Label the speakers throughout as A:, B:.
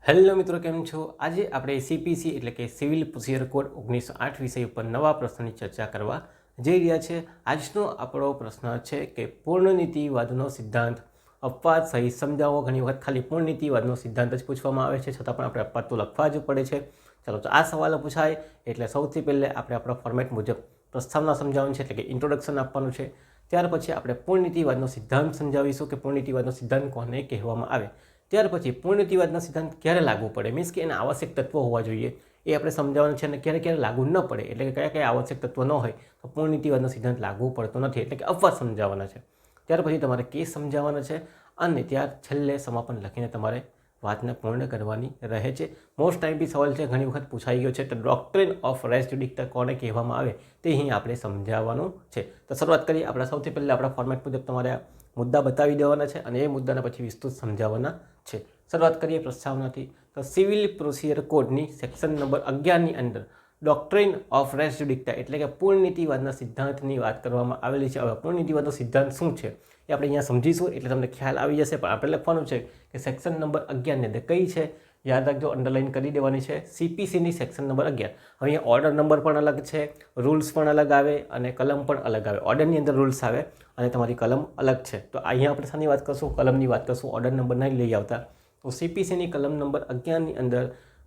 A: Hello મિત્રો, કેમ છો? આજે આપણે સીપીસી એટલે કે સિવિલ પ્રોસિજર કોડ 1908 વિષય ઉપર નવા પ્રશ્નની ચર્ચા કરવા જઈ રહ્યા છે. આજનો આપણો પ્રશ્ન છે કે પૂર્ણનીતિવાદનો સિદ્ધાંત. અપવાદ સહિત સમજાવો. ઘણી વખત ખાલી પૂર્ણનીતિવાદનો સિદ્ધાંત જ પૂછવામાં આવે છે, છતાં પણ આપણે અપવાદ તો લખવા જ પડે છે. ચાલો, તો આ સવાલ પૂછાય એટલે સૌથી પહેલાં આપણે આપણા ફોર્મેટ મુજબ પ્રસ્તાવના સમજાવવાની છે, એટલે કે ઇન્ટ્રોડક્શન આપવાનું છે. ત્યાર પછી આપણે પૂર્ણનીતિવાદનો સિદ્ધાંત સમજાવીશું કે પૂર્ણનીતિવાદનો સિદ્ધાંત કોને કહેવામાં આવે. ત્યાર પછી પૂર્ણનીતિવાદનો સિદ્ધાંત ક્યારે લાગુ પડે, મીન્સ કે એના આવશ્યક તત્વો હોવા જોઈએ એ આપણે સમજાવવાનું છે, અને ક્યારે ક્યારે લાગુ ન પડે, એટલે કે કયા કયા આવશ્યક તત્વો ન હોય તો પૂર્ણનીતિવાદનો સિદ્ધાંત લાગુ પડતો નથી, એટલે કે અપવાદ સમજાવવાના છે. ત્યાર પછી તમારે કેસ સમજાવવાના છે, અને ત્યાર છેલ્લે સમાપન લખીને તમારે વાતને પૂર્ણ કરવાની રહે છે. મોસ્ટ ટાઈમ સવાલ છે, ઘણી વખત પૂછાઈ ગયો છે, તો ડોક્ટ્રિન ઓફ રેસ જ્યુડિક્ટા કોને કહેવામાં આવે તે અહીં આપણે સમજાવવાનું છે. તો શરૂઆત કરીએ. આપણે સૌથી પહેલાં આપણા ફોર્મેટ મુજબ તમારે મુદ્દા બતાવી દેવાના છે, અને એ મુદ્દાના પછી વિસ્તૃત સમજાવવાના છે. શરૂઆત કરીએ પ્રસ્તાવનાથી. તો સિવિલ પ્રોસિજર કોડની સેક્શન નંબર 11ની અંદર ડોક્ટ્રિન ઓફ રેસ જ્યુડિક્ટા એટલે કે પૂર્ણનીતિવાદના સિદ્ધાંતની વાત કરવામાં આવેલી છે. હવે પૂર્ણનીતિવાદનો સિદ્ધાંત શું છે એ આપણે અહીંયા સમજીશું, એટલે તમને ખ્યાલ આવી જશે. પણ આપણે લખવાનું છે કે સેક્શન નંબર 11ની અંદર કઈ છે, યાદ રાખજો, અંડરલાઇન કરી દેવાની છે. સીપીસીની સેક્શન નંબર 11. હવે અહીંયા ઓર્ડર નંબર પણ અલગ છે, રૂલ્સ પણ અલગ આવે, અને કલમ પણ અલગ આવે. ઓર્ડરની અંદર રૂલ્સ આવે અને તમારી કલમ અલગ છે. તો અહીંયા આપણે શાની વાત કરશું? કલમની વાત કરશું. ઓર્ડર નંબર નહીં લઈ આવતા. તો સીપીસીની કલમ નંબર 11ની અંદર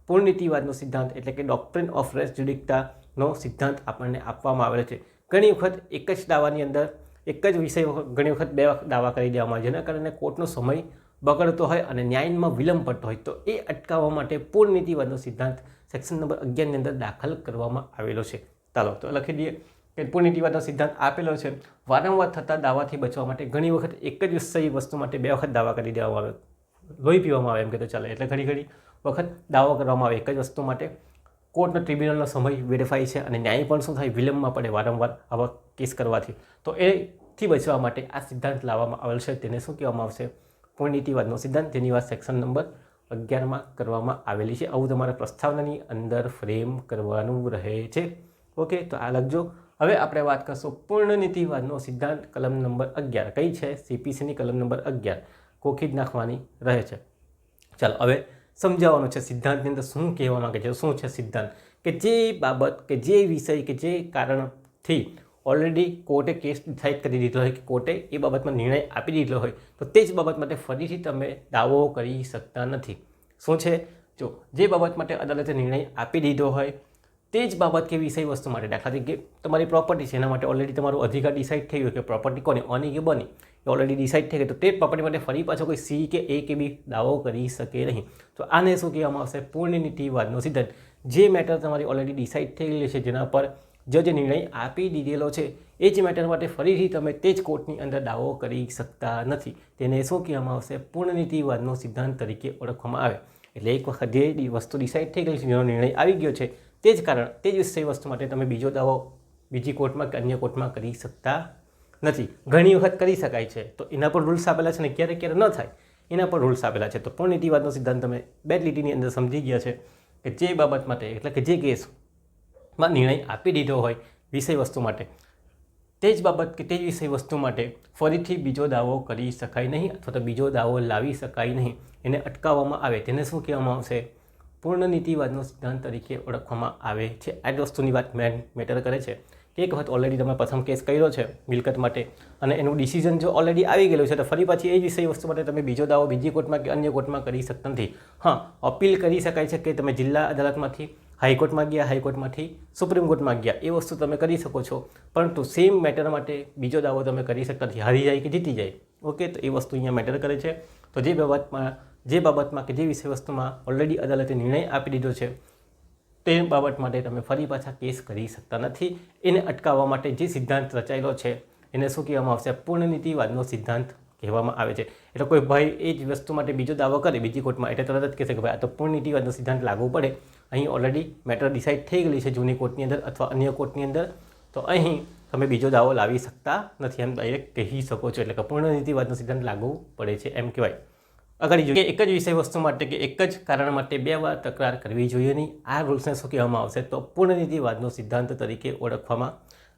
A: પૂર્ણનીતિવાદનો સિદ્ધાંત એટલે કે ડોક્ટ્રિન ઓફ રેસ જ્યુડિક્ટાનો સિદ્ધાંત આપણને આપવામાં આવેલો છે. ઘણી વખત એક જ દાવાની અંદર એક જ વિષય ઘણી વખત બે દાવા કરી દેવામાં આવે, જેના કારણે કોર્ટનો સમય બગડતો હોય અને ન્યાયમાં વિલંબ પડતો હોય, તો એ અટકાવવા માટે પૂર્ણનીતિવાદનો સિદ્ધાંત સેક્શન નંબર 11ની અંદર દાખલ કરવામાં આવેલો છે. ચાલો, તો લખી દઈએ કે પૂર્ણનીતિવાદનો સિદ્ધાંત આપેલો છે. વારંવાર થતા દાવાથી બચવા માટે ઘણી વખત એક જ વિષય વસ્તુ માટે બે વખત દાવા કરી દેવામાં આવે, લોહી પીવામાં આવે એમ કે તો ચાલે. એટલે ઘણી ઘણી વખત દાવો કરવામાં આવે એક જ વસ્તુ માટે. કોર્ટનો ટ્રિબ્યુનલનો સમય વેડફાય છે, અને ન્યાય પણ શું થાય, વિલંબમાં પડે વારંવાર આવા કેસ કરવાથી. તો એથી બચવા માટે આ સિદ્ધાંત લાવવામાં આવેલ છે. તેને શું કહેવામાં આવશે? પૂર્ણનીતિવાદનો સિદ્ધાંત. તેની વાત સેક્શન નંબર 11માં કરવામાં આવેલી છે. આવું તમારે પ્રસ્તાવનાની અંદર ફ્રેમ કરવાનું રહે છે. ઓકે, તો આ લખજો. હવે આપણે વાત કરશું પૂર્ણનીતિવાદનો સિદ્ધાંત કલમ નંબર 11 કઈ છે? સીપીસીની કલમ નંબર 11 કોખી જ નાખવાની રહે છે. ચાલો, હવે સમજાવવાનું છે સિદ્ધાંતની અંદર શું કહેવા માંગે છે. શું છે સિદ્ધાંત? કે જે બાબત કે જે વિષય કે જે કારણથી ઓલરેડી કોર્ટે કેસ ડિસાઇડ કરી દીધો હોય, કે કોર્ટે એ બાબતમાં નિર્ણય આપી દીધો હોય, તો તે જ બાબત માટે ફરીથી તમે દાવો કરી શકતા નથી. શું છે? જો જે બાબત માટે અદાલતે નિર્ણય આપી દીધો હોય તે જ બાબત કે વિષય વસ્તુ માટે, દાખલા તરીકે તમારી પ્રોપર્ટી છે, એના માટે ઓલરેડી તમારો અધિકાર ડિસાઇડ થઈ ગયો કે પ્રોપર્ટી કોની, ઓની કે બની, એ ઓલરેડી ડિસાઇડ થઈ ગઈ, તો તે પ્રોપર્ટી માટે ફરી પાછો કોઈ સી કે એ કે બી દાવો કરી શકે નહીં. તો આને શું કહેવામાં આવશે? પૂર્ણનીતિવાદનો સિદ્ધાંત. જે મેટર તમારી ઓલરેડી ડિસાઇડ થઈ ગયેલી છે, જેના પર જજે નિર્ણય આપી દીધેલો છે, એ જ મેટર માટે ફરીથી તમે તે જ કોર્ટની અંદર દાવો કરી શકતા નથી. તેને શું કહેવામાં આવશે? પૂર્ણનીતિવાદનો સિદ્ધાંત તરીકે ઓળખવામાં આવે. એટલે એક વખત જે વસ્તુ ડિસાઇડ થઈ ગઈ છે, જેનો નિર્ણય આવી ગયો છે, તે જ કારણ, તે જ વિષય વસ્તુ માટે તમે બીજો દાવો બીજી કોર્ટમાં કે અન્ય કોર્ટમાં કરી શકતા નથી. ઘણી વખત કરી શકાય છે, તો એના પર રૂલ્સ આપેલા છે, ને ક્યારેક ક્યારે ન થાય એના પર રૂલ્સ આપેલા છે. તો પૂર્ણનીતિવાદનો સિદ્ધાંત તમે બે લીટીની અંદર સમજી ગયા છે કે જે બાબત માટે એટલે કે જે કેસમાં નિર્ણય આપી દીધો હોય વિષય વસ્તુ માટે, તે જ બાબત કે તે જ વિષય વસ્તુ માટે ફરીથી બીજો દાવો કરી શકાય નહીં, અથવા તો બીજો દાવો લાવી શકાય નહીં. એને અટકાવવામાં આવે. તેને શું કહેવામાં આવશે? પૂર્ણનીતિવાદનો સિદ્ધાંત તરીકે ઓળખવામાં આવે છે. આ જ વસ્તુની વાત મેટર કરે છે કે એક વખત ઓલરેડી તમે પ્રથમ કેસ કર્યો છે મિલકત માટે, અને એનું ડિસિઝન જો ઓલરેડી આવી ગયેલું છે, તો ફરી પાછી એ જ વિષય વસ્તુ માટે તમે બીજો દાવો બીજી કોર્ટમાં કે અન્ય કોર્ટમાં કરી શકતા નથી. હા, અપીલ કરી શકાય છે, કે તમે જિલ્લા અદાલતમાંથી હાઈકોર્ટમાં ગયા, હાઈકોર્ટમાંથી સુપ્રીમ કોર્ટમાં ગયા, એ વસ્તુ તમે કરી શકો છો, પરંતુ સેમ મેટર માટે બીજો દાવો તમે કરી શકતા નથી, હારી જાય કે જીતી જાય. ઓકે, તો એ વસ્તુ અહીંયા મેટર કરે છે. તો જે બાબતમાં કે જે વિષય વસ્તુમાં ઓલરેડી અદાલતે નિર્ણય આપી દીધો છે, તે બાબત માટે તમે ફરી પાછા કેસ કરી શકતા નથી. એને અટકાવવા માટે જે સિદ્ધાંત રચાયેલો છે એને શું કહેવામાં આવશે? પૂર્ણનીતિવાદનો સિદ્ધાંત કહેવામાં આવે છે. એટલે કોઈ ભાઈ એ જ વસ્તુ માટે બીજો દાવો કરે બીજી કોર્ટમાં, એટલે તરત જ કહેશે કે ભાઈ આ તો પૂર્ણનીતિવાદનો સિદ્ધાંત લાગુ પડે, અહીં ઓલરેડી મેટર ડિસાઇડ થઈ ગયેલી છે જૂની કોર્ટની અંદર અથવા અન્ય કોર્ટની અંદર, તો અહીં તમે બીજો દાવો લાવી શકતા નથી, એમ ડાયરેક્ટ કહી શકો છો. એટલે કે પૂર્ણનીતિવાદનો સિદ્ધાંત લાગુ પડે છે એમ કહેવાય. આગળ જોઈએ, એક જ વિષય વસ્તુ માટે કે એક જ કારણ માટે બે વાર તકરાર કરવી જોઈએ નહીં. આ રૂલ્સને શું કહેવામાં આવશે? તો પૂર્ણનીતિવાદનો સિદ્ધાંત તરીકે ઓળખવામાં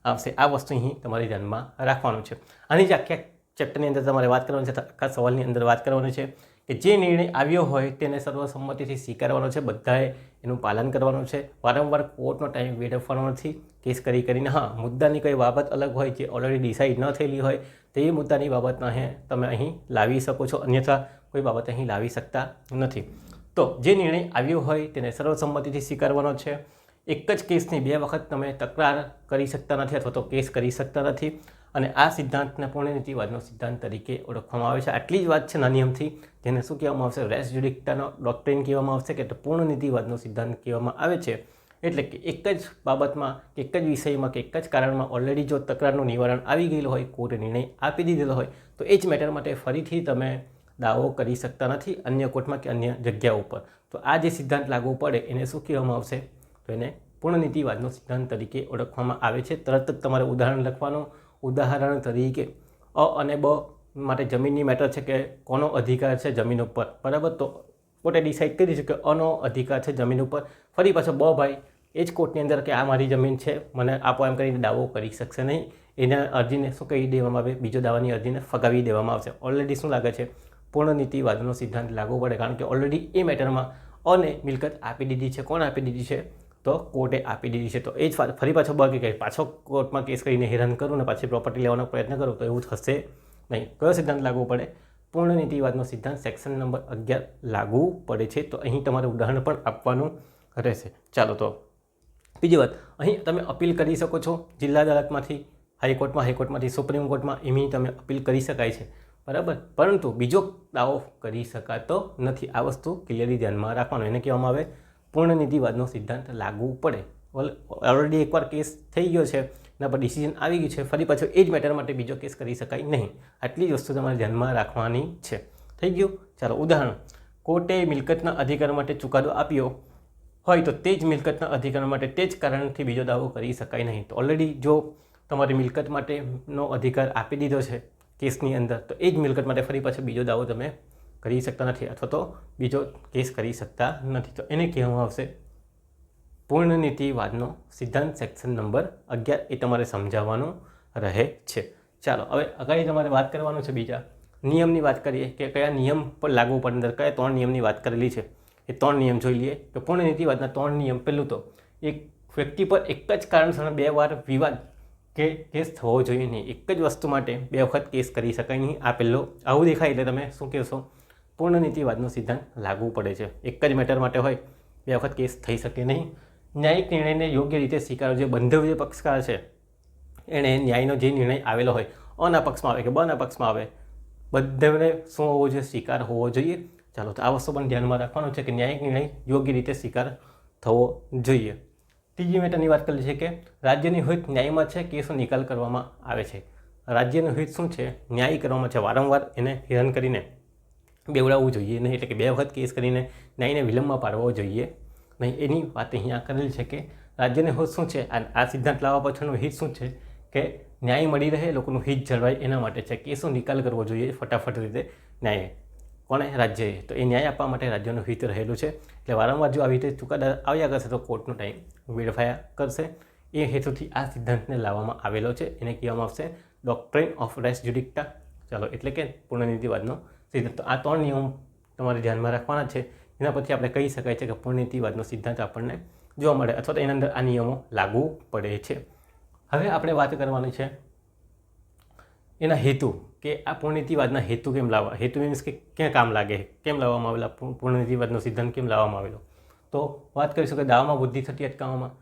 A: આવશે. આ વસ્તુ અહીં તમારી ધ્યાનમાં રાખવાનું છે. આની જ આખી ચેપ્ટરની અંદર તમારે વાત કરવાની છે, આખા સવાલની અંદર વાત કરવાની છે કે જે નિર્ણય આવ્યો હોય તેને સર્વસંમતિથી સ્વીકારવાનો છે, બધાએ એનું પાલન કરવાનું છે, વારંવાર કોર્ટનો ટાઈમ વેડફવાનો નથી કેસ કરીને. હા, મુદ્દાની કોઈ બાબત અલગ હોય જે ઓલરેડી ડિસાઇડ ન થયેલી હોય તે મુદ્દાની બાબતમાં તમે અહીં લાવી શકો છો, અન્યથા કોઈ બાબત અહીં લાવી શકતા નથી. તો જે નિર્ણય આવ્યો હોય તેને સર્વસંમતિથી સ્વીકારવાનો છે. એક જ કેસની 2 વખત તમે તકરાર કરી શકતા નથી અથવા તો કેસ કરી શકતા નથી, અને આ સિદ્ધાંતને પૂર્ણનીતિવાદનો સિદ્ધાંત તરીકે ઓળખવામાં આવે છે. આટલી જ વાત છે નાની અમથી, જેને શું કહેવામાં આવશે? રેસ જ્યુડિક્ટાનો ડોક્ટ્રિન કહેવામાં આવશે, કે પૂર્ણનીતિવાદનો સિદ્ધાંત કહેવામાં આવે છે. એટલે કે એક જ બાબતમાં કે એક જ વિષયમાં કે એક જ કારણમાં ઓલરેડી જો તકરારનું નિવારણ આવી ગયેલું હોય, કોર્ટે નિર્ણય આપી દીધેલો હોય, તો એ જ મેટર માટે ફરીથી તમે દાવો કરી શકતા નથી અન્ય કોર્ટમાં કે અન્ય જગ્યા ઉપર. તો આ જે સિદ્ધાંત લાગુ પડે એને શું કહેવામાં આવશે? તો એને પૂર્ણનીતિવાદનો સિદ્ધાંત તરીકે ઓળખવામાં આવે છે. તરત જ તમારે ઉદાહરણ લખવાનું. ઉદાહરણ તરીકે અ અને બ માટે જમીનની મેટર છે કે કોનો અધિકાર છે જમીન ઉપર, બરાબર? તો કોર્ટે ડિસાઇડ કરી છે કે અનો અધિકાર છે જમીન ઉપર. ફરી પાછો બ ભાઈ એ જ કોર્ટની અંદર કે આ મારી જમીન છે, મને આપો એમ કરીને દાવો કરી શકશે નહીં. એના અરજીને શું કહી દેવામાં આવે? બીજો દાવાની અરજીને ફગાવી દેવામાં આવશે. ઓલરેડી શું લાગે છે? પૂર્ણનીતિવાદનો સિદ્ધાંત લાગુ પડે, કારણ કે ઓલરેડી એ મેટરમાં અને મિલકત આપી દીધી છે. કોણ આપી દીધી છે? તો કોર્ટે આપી દીધી છે. તો એ જ ફરી પાછો બાકી કે પાછો કોર્ટમાં કેસ કરીને હેરાન કરું ને પાછી પ્રોપર્ટી લેવાનો પ્રયત્ન કરું તો એવું થશે નહીં. કયો સિદ્ધાંત લાગુ પડે? પૂર્ણનીતિવાદનો સિદ્ધાંત સેક્શન નંબર 11 લાગુ પડે છે. તો અહીં તમારે ઉદાહરણ પણ આપવાનું રહેશે. ચાલો, તો બીજી વાત, અહીં તમે અપીલ કરી શકો છો જિલ્લા અદાલતમાંથી હાઈકોર્ટમાંથી સુપ્રીમ કોર્ટમાં, એમની તમે અપીલ કરી શકાય છે, બરાબર? પરંતુ બીજો દાવો કરી શકાતો નથી. આ વસ્તુ ક્લિયરલી ધ્યાનમાં રાખવાનું. એને કહેવામાં આવે પૂર્ણનીતિવાદનો સિદ્ધાંત લાગુ પડે. ઓલરેડી એકવાર કેસ થઈ ગયો છે, એના પર ડિસિઝન આવી ગયું છે, ફરી પાછો એ જ મેટર માટે બીજો કેસ કરી શકાય નહીં. આટલી જ વસ્તુ તમારે ધ્યાનમાં રાખવાની છે. થઈ ગયું? ચાલો, ઉદાહરણ. કોર્ટે મિલકતના અધિકાર માટે ચુકાદો આપ્યો હોય તો તે જ મિલકતના અધિકાર માટે તે જ કારણથી બીજો દાવો કરી શકાય નહીં. તો ઓલરેડી જો તમારી મિલકત માટેનો અધિકાર આપી દીધો છે કેસની અંદર, તો એ જ મિલકત માટે ફરી પાછો બીજો દાવો તમે કરી શકતા નથી અથવા તો બીજો કેસ કરી શકતા નથી. તો એને કહેવામાં આવશે પૂર્ણનીતિવાદનો સિદ્ધાંત સેક્શન નંબર 11. એ તમારે સમજાવવાનું રહે છે. ચાલો, હવે આગળ તમારે વાત કરવાનું છે બીજા નિયમની વાત કરીએ કે કયા નિયમ પર લાગુ પડે. અંદર કયા 3 નિયમની વાત કરેલી છે એ 3 નિયમ જોઈ લઈએ. તો પૂર્ણનીતિવાદના 3 નિયમ. પહેલું તો એક વ્યક્તિ પર એક જ કારણસર 2 વાર વિવાદ કે કેસ થવો જોઈએ નહીં. એક જ વસ્તુ માટે 2 વખત કેસ કરી શકાય નહીં. આ પહેલો આવું દેખાય એટલે તમે શું કહેશો? પૂર્ણનીતિવાદનો સિદ્ધાંત લાગુ પડે છે. એક જ મેટર માટે હોય 2 વખત કેસ થઈ શકે નહીં. ન્યાયિક નિર્ણયને યોગ્ય રીતે સ્વીકારવો. જે બંધવ જે પક્ષકાર છે એણે ન્યાયનો જે નિર્ણય આવેલો હોય, અના પક્ષમાં આવે કે બના પક્ષમાં આવે, બંધવને શું હોવો જોઈએ? સ્વીકાર હોવો જોઈએ. ચાલો, તો આ વસ્તુ પણ ધ્યાનમાં રાખવાનું છે કે ન્યાયિક નિર્ણય યોગ્ય રીતે સ્વીકાર થવો જોઈએ. ત્રીજી મેટરની વાત કરી છે કે રાજ્યની હિત ન્યાયમાં છે, કેસનો નિકાલ કરવામાં આવે છે. રાજ્યનું હિત શું છે? ન્યાય કરવામાં છે. વારંવાર એને હેરાન કરીને બેવડાવવું જોઈએ નહીં, એટલે કે 2 વખત કેસ કરીને ન્યાયને વિલંબમાં પાડવો જોઈએ નહીં. એની વાત અહીંયા કરેલી છે કે રાજ્યનું હિત શું છે? આ સિદ્ધાંત લાવવા પાછળનું હિત શું છે? કે ન્યાય મળી રહે, લોકોનું હિત જળવાય એના માટે છે. કેસનો નિકાલ કરવો જોઈએ ફટાફટ રીતે ન્યાયે. કોણે? રાજ્યએ. તો એ ન્યાય આપવા માટે રાજ્યનું હિત રહેલું છે. એટલે વારંવાર જો આવી રીતે ચુકાદા આવ્યા કરશે તો કોર્ટનો ટાઈમ વેડફાયા કરશે. એ હેતુથી આ સિદ્ધાંતને લાવવામાં આવેલો છે. એને કહેવામાં આવશે ડોક્ટ્રિન ઓફ રેસ જ્યુડિક્ટા. ચાલો, એટલે કે પૂર્ણનીતિવાદનો સિદ્ધાંત. તો આ 3 નિયમ તમારે ધ્યાનમાં રાખવાના છે. એના પરથી આપણે કહી શકાય છે કે પૂર્ણનીતિવાદનો સિદ્ધાંત આપણને જોવા મળે અથવા તો એના અંદર આ નિયમો લાગુ પડે છે. હવે આપણે વાત કરવાની છે એના હેતુ, કે આ પૂર્ણનીતિવાદના હેતુ કેમ લાવવા. હેતુ મીન્સ કે ક્યાં કામ લાગે, કેમ લાવવામાં આવેલા, પૂર્ણનીતિવાદનો સિદ્ધાંત કેમ લાવવામાં આવેલો. તો વાત કરીશું કે દાવામાં વૃદ્ધિ થતી અટકાવવામાં.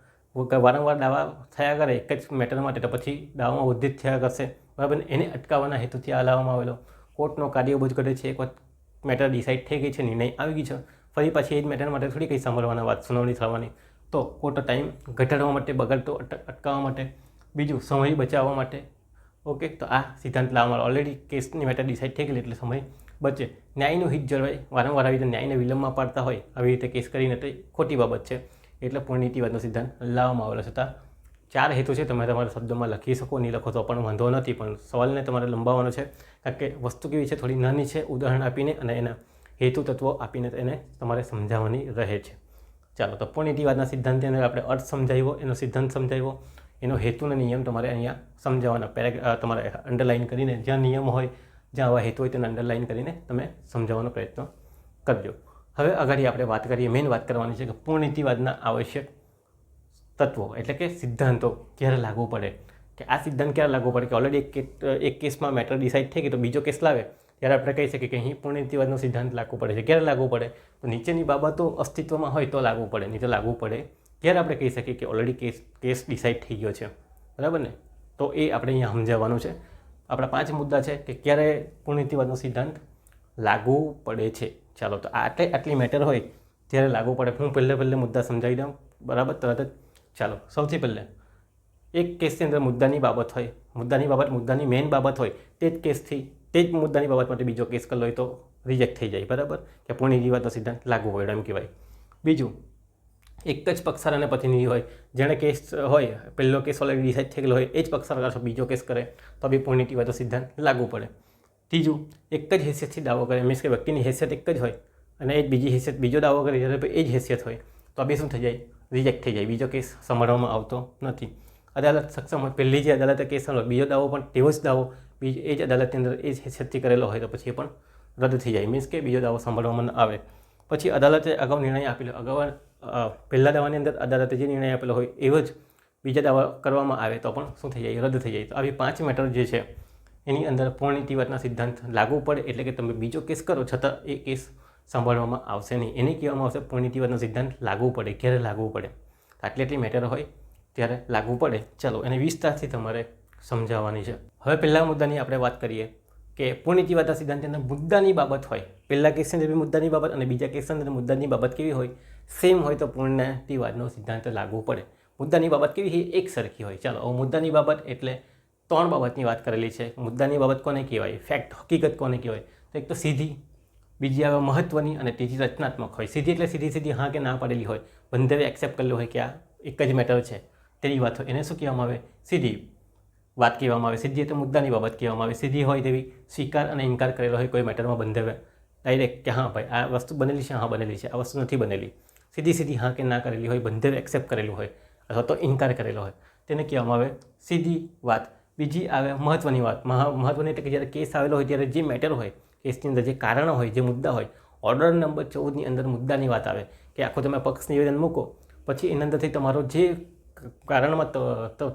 A: વારંવાર દાવા થયા કરે એક જ મેટર માટે, તો પછી દાવામાં વૃદ્ધિ થયા કરશે, બરાબર? એને અટકાવવાના હેતુથી આ લાવવામાં આવેલો. કોર્ટનો કાર્યબોજ કરે છે. એક વખત મેટર ડિસાઇડ થઈ ગઈ છે, નિર્ણય આવી ગઈ છે, ફરી પાછી એ જ મેટર માટે થોડી કંઈ સાંભળવાના વાત સુનાવણી થવાની. તો કોર્ટનો ટાઈમ ઘટાડવા માટે, બગાડતો અટકાવવા માટે, બીજું સમય બચાવવા માટે. ઓકે, તો આ સિદ્ધાંત લાવવામાં ઓલરેડી કેસની મેટર ડિસાઇડ થઈ ગઈ એટલે સમય બચે, ન્યાયનું હિત જળવાય. વારંવાર આવી રીતે ન્યાયને વિલંબમાં પાડતા હોય આવી રીતે કેસ કરીને તો ખોટી બાબત છે. એટલે પૂર્ણનીતિવાદનો સિદ્ધાંત લાવવામાં આવેલો. છતાં 4 હેતુ છે. તમે તમારા શબ્દોમાં લખી શકો, નહીં લખો તો પણ વાંધો નથી, પણ સવાલને તમારે લંબાવવાનો છે કારણ કે વસ્તુ કેવી છે? થોડી નાની છે. ઉદાહરણ આપીને અને એના હેતુ તત્વો આપીને એને તમારે સમજાવવાની રહે છે. ચાલો, તો પૂર્ણનીતિવાદના સિદ્ધાંતની અંદર આપણે અર્થ સમજાવ્યો, એનો સિદ્ધાંત સમજાવ્યો, એનો હેતુ અને નિયમ તમારે અહીંયા સમજાવવાના. તમારે અંડરલાઇન કરીને જ્યાં નિયમ હોય, જ્યાં આવા હેતુ હોય તેને અંડરલાઇન કરીને તમે સમજાવવાનો પ્રયત્ન કરજો. હવે આગળ આપણે વાત કરીએ, મેઇન વાત કરવાની છે કે પૂર્ણનીતિવાદના આવશ્યક તત્વો એટલે કે સિદ્ધાંતો ક્યારે લાગુ પડે, કે આ સિદ્ધાંત ક્યારે લાગુ પડે કે ઓલરેડી એક કેસમાં મેટર ડિસાઇડ થઈ ગઈ તો બીજો કેસ લાવે ત્યારે આપણે કહી શકીએ કે અહીં પૂર્ણનીતિવાદનો સિદ્ધાંત લાગુ પડે છે. ક્યારે લાગુ પડે? તો નીચેની બાબતો અસ્તિત્વમાં હોય તો લાગુ પડે, નહીં તો લાગુ પડે ત્યારે આપણે કહી શકીએ કે ઓલરેડી કેસ ડિસાઇડ થઈ ગયો છે, બરાબર ને? તો એ આપણે અહીંયા સમજાવવાનું છે. આપણા 5 મુદ્દા છે કે ક્યારે પૂર્ણનીતિવાદનો સિદ્ધાંત લાગુ પડે છે. ચાલો, તો આટલી મેટર હોય ત્યારે લાગુ પડે. હું પહેલે મુદ્દા સમજાવી દઉં, બરાબર? તરત જ. ચાલો, સૌથી પહેલાં એક કેસની અંદર મુદ્દાની બાબત હોય, મુદ્દાની મેઇન બાબત હોય, તે જ કેસથી તે જ મુદ્દાની બાબત માટે બીજો કેસ કરલો હોય તો રિજેક્ટ થઈ જાય, બરાબર? કે પૂર્ણનીતિવાદનો સિદ્ધાંત લાગુ હોય એમ કહેવાય. બીજું, એક જ પક્ષકાર અને પ્રતિનિધિ હોય, જેણે કેસ હોય, પહેલો કેસ ઓલરેડી ડિસાઇડ થઈ ગયેલો હોય, એ જ પક્ષકાર બીજો કેસ કરે તો બી પૂર્ણનીતિવાદનો સિદ્ધાંત લાગુ પડે. ત્રીજું, એક જ હેસિયતથી દાવો કરે, મીન્સ કે વ્યક્તિની હેસિયત એક જ હોય અને એ જ બીજી હેસિયત બીજો દાવો કરે જ્યારે એ જ હેસિયત હોય તો બી શું થઈ જાય? રિજેક્ટ થઈ જાય, બીજો કેસ સંભાળવામાં આવતો નથી. અદાલત સક્ષમ હોય, પહેલી જે અદાલતે કેસ સાંભળ્યો બીજો દાવો પણ તેવો જ દાવો એ જ અદાલતની અંદર એ જ હેસિયતથી કરેલો હોય તો પછી એ પણ રદ થઈ જાય, મીન્સ કે બીજો દાવો સાંભળવામાં ન આવે. પછી અદાલતે અગાઉ નિર્ણય આપેલો, પહેલા દાવાની અંદર અદાલતે જે નિર્ણય આપેલો હોય એવો જ બીજા દાવા કરવામાં આવે તો પણ શું થઈ જાય? રદ થઈ જાય. તો આવી 5 મેટર જે છે એની અંદર પૂર્ણનીતિવાદના સિદ્ધાંત લાગુ પડે એટલે કે તમે બીજો કેસ કરો છતાં એ કેસ સાંભળવામાં આવશે નહીં, એને કહેવામાં આવશે પૂર્ણનીતિવાદનો સિદ્ધાંત લાગુ પડે. ક્યારે લાગુ પડે? આટલી મેટર હોય ત્યારે લાગુ પડે. ચાલો, એને વિસ્તારથી તમારે સમજાવવાની છે. હવે પહેલા મુદ્દાની આપણે વાત કરીએ કે પૂર્ણનીતિવાદના સિદ્ધાંતની અંદર મુદ્દાની બાબત હોય, પહેલા કેસની અંદર મુદ્દાની બાબત અને બીજા કેસની અંદર મુદ્દાની બાબત કેવી હોય? સેમ હોય તો પૂર્ણનીતિવાદનો સિદ્ધાંત લાગુ પડે. મુદ્દાની બાબત કેવી હોય? એક સરખી હોય. ચાલો, હવે મુદ્દાની બાબત એટલે 3 બાબતની વાત કરેલી છે. મુદ્દાની બાબત કોને કહેવાય? ફેક્ટ, હકીકત કોને કહેવાય? તો એક તો સીધી, બીજી આવે મહત્વની અને ત્રીજી રચનાત્મક હોય. સીધી એટલે સીધી હા કે ના પાડેલી હોય, બંને એક્સેપ્ટ કરેલું હોય કે આ એક જ મેટર છે તેની વાત હોય, એને શું કહેવામાં આવે? સીધી વાત કહેવામાં આવે. સીધી એટલે મુદ્દાની બાબત કહેવામાં આવે. સીધી હોય તેવી સ્વીકાર અને ઇનકાર કરેલો હોય કોઈ મેટરમાં બંને ડાયરેક્ટ કે હા ભાઈ આ વસ્તુ બનેલી છે, હા બનેલી છે, આ વસ્તુ નથી બનેલી. સીધી હા કે ના કરેલી હોય, બંને એક્સેપ્ટ કરેલું હોય અથવા તો ઇનકાર કરેલો હોય તેને કહેવામાં આવે સીધી વાત. બીજી આવે મહત્વની વાત. મહત્વની એટલે કે જ્યારે કેસ આવેલો હોય ત્યારે જે મેટર હોય, કેસની અંદર જે કારણો હોય, જે મુદ્દા હોય, ઓર્ડર નંબર 14ની અંદર મુદ્દાની વાત આવે કે આખો તમે પક્ષ નિવેદન મૂકો પછી એની અંદરથી તમારો જે કારણમાં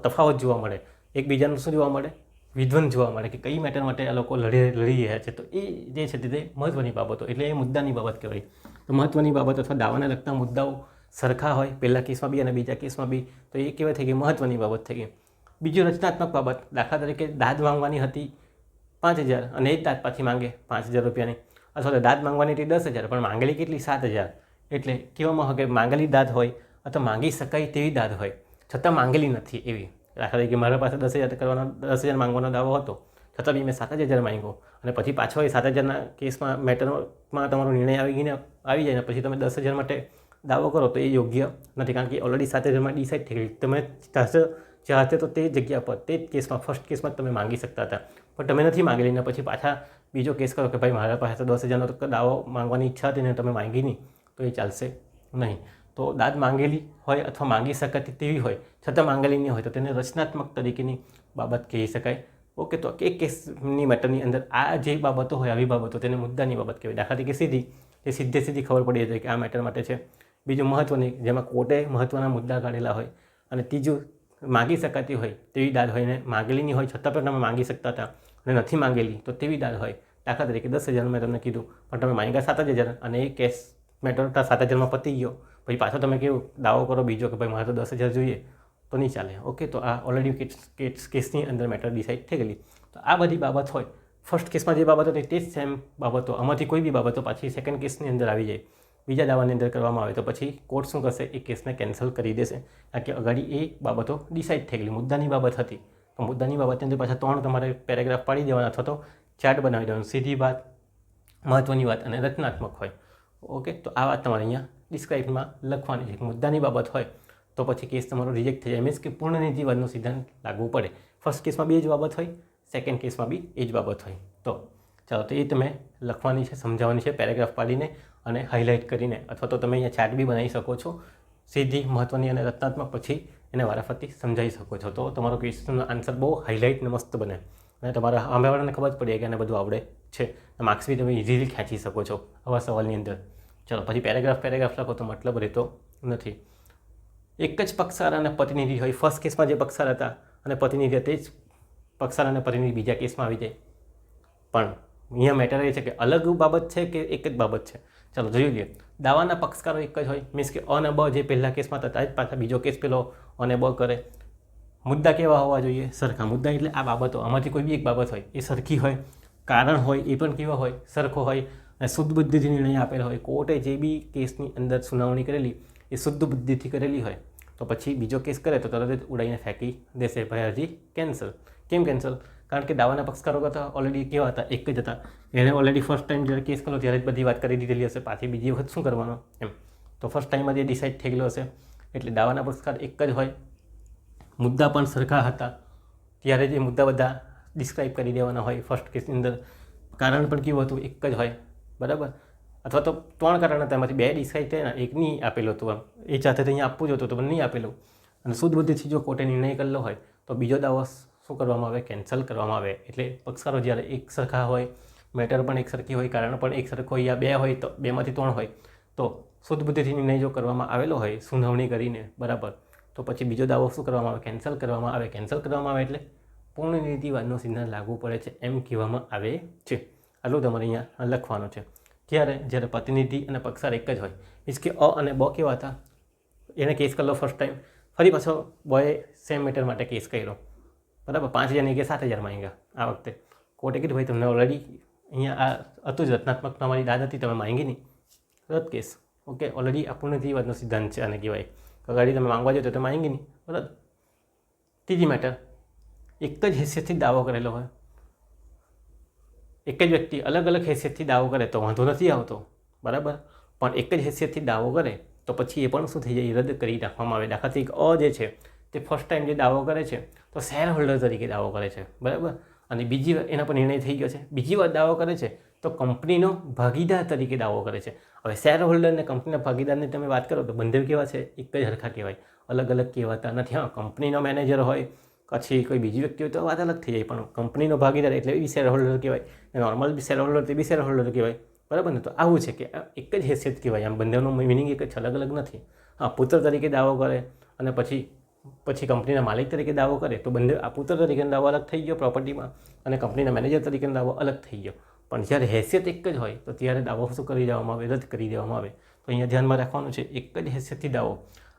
A: તફાવત જોવા મળે, એકબીજાનું શું જોવા મળે? વિધ્વંસ જોવા મળે કે કઈ મેટર માટે આ લોકો લડી રહ્યા છે, તો એ જે છે તે મહત્વની બાબતો એટલે એ મુદ્દાની બાબત કહેવાય. તો મહત્વની બાબત અથવા દાવાને લગતા મુદ્દાઓ સરખા હોય પહેલા કેસમાં બી અને બીજા કેસમાં બી તો એ કેવાય થઈ ગઈ મહત્વની બાબત થઈ ગઈ. બીજી રચનાત્મક બાબત, દાખલા તરીકે દાદ માંગવાની હતી 5,000 અને એ જ દાદ પાછી માંગે 5,000 રૂપિયાની, અથવા તો દાદ માંગવાની હતી 10,000 પણ માંગેલી કેટલી? 7,000. એટલે કહેવામાં હોય કે માંગેલી દાદ હોય અથવા માંગી શકાય તેવી દાદ હોય છતાં માંગેલી નથી એવી. દાખલા તરીકે મારા પાસે 10,000 કરવાનો 10,000 માંગવાનો દાવો હતો છતાં બી મેં 7,000 માંગ્યો અને પછી પાછો એ 7,000ના કેસમાં મેટરમાં તમારો નિર્ણય આવી જાય ને પછી તમે 10,000 માટે દાવો કરો તો એ યોગ્ય નથી, કારણ કે ઓલરેડી 7,000માં ડિસાઇડ થઈ ગઈ. તમે ચાહતે તો તે જગ્યા પર તે જ કેસમાં ફર્સ્ટ કેસમાં તમે માંગી શકતા હતા પણ તમે નથી માંગેલી ને પછી પાછા બીજો કેસ કરો કે ભાઈ મારા પાસે 10,000નો દાવો માંગવાની ઈચ્છા હતી ને તમે માંગી નહીં તો એ ચાલશે નહીં. તો દાદ માંગેલી હોય અથવા માંગી શકાતી તેવી હોય છતાં માંગેલી નહીં હોય તો તેને રચનાત્મક તરીકેની બાબત કહી શકાય. ઓકે, તો એક કેસની મેટરની અંદર આ જે બાબતો હોય આવી બાબતો તેને મુદ્દાની બાબત કહેવાય. દાખલા તરીકે સીધી, એ સીધી ખબર પડી જાય કે આ મેટર માટે છે. બીજું મહત્વની, જેમાં કોર્ટે મહત્વના મુદ્દા કાઢેલા હોય. અને ત્રીજું માંગી શકાતી હોય તેવી દાદ હોય ને માંગેલી નહીં હોય છતાં પણ તમે માંગી શકતા હતા અને નથી માંગેલી તો તેવી દાદ હોય. દાખલા તરીકે 10,000 મેં તમને કીધું પણ તમે માંગ્યા 7,000 અને એ કેસ મેટર 7,000માં પતી ગયો પછી પાછો તમે કેવું દાવો કરો બીજો કે ભાઈ મારે તો 10,000 જોઈએ તો નહીં ચાલે. ઓકે, તો આ ઓલરેડી કેસની અંદર મેટર ડિસાઇડ થઈ ગયેલી. તો આ બધી બાબત હોય. ફર્સ્ટ કેસમાં જે બાબતો હતી તે જ સેમ બાબતો આમાંથી કોઈ બી બાબતો પાછી સેકન્ડ કેસની અંદર આવી જાય, બીજા દાવાની અંદર કરવામાં આવે તો પછી કોર્ટ શું કરશે? એ કેસને કેન્સલ કરી દેશે, કારણ કે અગાડી એ બાબતો ડિસાઇડ થઈ ગયેલી. મુદ્દાની બાબત હતી તો મુદ્દાની બાબતની અંદર પાછા 3 તમારે પેરેગ્રાફ પાડી દેવાના અથવા તો ચાર્ટ બનાવી દેવાનું. સીધી વાત, મહત્વની વાત અને રચનાત્મક હોય. ઓકે, તો આ વાત તમારે અહીંયા ડિસ્ક્રાઇબમાં લખવાની છે. મુદ્દાની બાબત હોય તો પછી કેસ તમારો રિજેક્ટ થઈ જાય, મીન્સ કે પૂર્ણનીતિવાદનો સિદ્ધાંત લાગુ પડે. ફર્સ્ટ કેસમાં બી એ જ બાબત હોય, સેકન્ડ કેસમાં બી એ જ બાબત હોય. તો ચાલો, તો એ તમે લખવાની છે, સમજાવવાની છે પેરેગ્રાફ પાડીને અને હાઇલાઇટ કરીને, અથવા તો તમે અહીંયા ચાર્ટ બી બનાવી શકો છો સીધી, મહત્વની અને રચનાત્મક, પછી એને વારાફરતી સમજાવી શકો છો. તો તમારો ક્વેશ્ચનનો આન્સર બહુ હાઇલાઇટ ને મસ્ત બને. અને તમારા સામેવાળાને ખબર જ પડી કે આને બધું આવડે છે, માર્ક્સ બી તમે ઇઝીલી ખેંચી શકો છો આવા સવાલની અંદર. ચલો પછી પેરેગ્રાફ લખો તો મતલબ રહેતો નથી. એક જ પક્ષકાર અને પ્રતિનિધિ હોય. ફર્સ્ટ કેસમાં જે પક્ષકાર હતા અને પ્રતિનિધિ તે જ પક્ષકાર અને પ્રતિનિધિ બીજા કેસમાં આવી જાય. પણ અહીંયા મેટર એ છે કે અલગ બાબત છે કે એક જ બાબત છે. ચાલો જોઈ લઈએ. દાવાના પક્ષકારો એક જ હોય, મીન્સ કે અ અને બ જે પહેલા કેસમાં હતા જ પાછા બીજો કેસ પેલો અને બ કરે. મુદ્દા કેવા હોવા જોઈએ? સરખા. મુદ્દા એટલે આ બાબતો, આમાંથી કોઈ બી એક બાબત હોય એ સરખી હોય, કારણ હોય એ પણ કેવા હોય? સરખો હોય, અને શુદ્ધ બુદ્ધિથી નિર્ણય આપેલો હોય. કોર્ટે જે બી કેસની અંદર સુનાવણી કરેલી એ શુદ્ધ બુદ્ધિથી કરેલી હોય તો પછી બીજો કેસ કરે તો તરત જ ઉડાઈને ફેંકી દેશે. ભાઈ અરજી કેન્સલ. કેમ કેન્સલ? કારણ કે દાવાના પક્ષકારો કરતા ઓલરેડી કેવા હતા? એક જ હતા. એને ઓલરેડી ફર્સ્ટ ટાઈમ જ્યારે કેસ કર્યો ત્યારે જ બધી વાત કરી દીધેલી હશે. પાછી બીજી વખત શું કરવાનો એમ. તો ફર્સ્ટ ટાઈમમાં જે ડિસાઇડ થઈ ગયેલો હશે. એટલે દાવાના પક્ષકાર એક જ હોય, મુદ્દા પણ સરખા હતા ત્યારે જે મુદ્દા બધા ડિસ્ક્રાઇબ કરી દેવાના હોય. ફર્સ્ટ કેસની અંદર કારણ પણ કેવું હતું? એક જ હોય, બરાબર. અથવા તો 3 કારણ હતા, એમાંથી 2 ડિસાઇડ થયા, એક નહીં આપેલું હતું. આમ એ ચાહતે અહીંયા આપવું જ હતું તો પણ નહીં આપેલું. અને શુદ્ધ બુદ્ધિથી જો કોર્ટે નિર્ણય કરેલો હોય તો બીજો દાવો શું કરવામાં આવે? કેન્સલ કરવામાં આવે. એટલે પક્ષકારો જ્યારે એક સરખા હોય, મેટર પણ એક સરખી હોય, કારણ પણ એક સરખો હોય, યા 2 હોય તો 2માંથી 3 હોય તો શુદ્ધ બુદ્ધિથી નિર્ણય જો કરવામાં આવેલો હોય સુનાવણી કરીને, બરાબર, તો પછી બીજો દાવો શું કરવામાં આવે? કેન્સલ કરવામાં આવે. કેન્સલ કરવામાં આવે એટલે પૂર્ણ નીતિવાદનો સિદ્ધાંત લાગુ પડે છે એમ કહેવામાં આવે છે. આટલું તમારે અહીંયા લખવાનું છે. જ્યારે પ્રતિનિધિ અને પક્ષકાર એક જ હોય, મીન્સ કે અ અને બ કેવા હતા? એને કેસ કરેલો ફર્સ્ટ ટાઈમ, ફરી પાછો બોએ સેમ મેટર માટે કેસ કર્યો, બરાબર. 5,000 કે 7,000 માંગ્યા. આ વખતે કોર્ટે કીધું ભાઈ તમને ઓલરેડી અહીંયા આ હતું જ, રચનાત્મક તમારી દાદ હતી, તમે માંગી નહીં, રદ કેસ. ઓકે, ઓલરેડી આ પૂર્ણ નીતિવાદનો સિદ્ધાંત છે આને કહેવાય. ગાડી તમે માંગવા જોઈએ તો તમે માંગી નહીં, બરાબર. ત્રીજી મેટર, એક જ હેસિયતથી દાવો કરેલો હોય. એક જ વ્યક્તિ અલગ અલગ હેસિયતથી દાવો કરે તો વાંધો નથી આવતો, બરાબર. પણ એક જ હેસિયતથી દાવો કરે તો પછી એ પણ શું થઈ જાય? રદ કરી નાખવામાં આવે. દાખલા તરીકે અ જે છે તે ફર્સ્ટ ટાઈમ જે દાવો કરે છે તો શેર હોલ્ડર તરીકે દાવો કરે છે, બરાબર. અને બીજી વાર એના પર નિર્ણય થઈ ગયો છે. બીજી વાર દાવો કરે છે તો કંપનીનો ભાગીદાર તરીકે દાવો કરે છે. હવે શેર હોલ્ડર અને કંપનીના ભાગીદારની તમે વાત કરો તો બંને કેવા છે? એક જ હરખા કહેવાય, અલગ અલગ કહેવાતા નથી. હા, કંપનીનો મેનેજર હોય પછી કોઈ બીજી વ્યક્તિ હોય તો વાત અલગ થઈ જાય, પણ કંપનીનો ભાગીદાર એટલે એ શેર હોલ્ડર કહેવાય. નોર્મલ બી શેર હોલ્ડર તે બી શેર હોલ્ડર કહેવાય, બરાબર ને. તો આવું છે કે એક જ હેસિયત કહેવાય. આમ બંનેનો મિનિંગ એક જ, અલગ અલગ નથી. હા, પુત્ર તરીકે દાવો કરે અને પછી કંપનીના માલિક તરીકે દાવો કરે તો બંને આ પુત્ર તરીકેનો દાવો અલગ થઈ ગયો પ્રોપર્ટીમાં, અને કંપનીના મેનેજર તરીકેનો દાવો અલગ થઈ ગયો. પણ જ્યારે હેસિયત એક જ હોય તો ત્યારે દાવો શું કરી દેવામાં આવે? રદ કરી દેવામાં આવે. તો અહીંયા ધ્યાનમાં રાખવાનું છે, એક જ હેસિયતથી દાવો.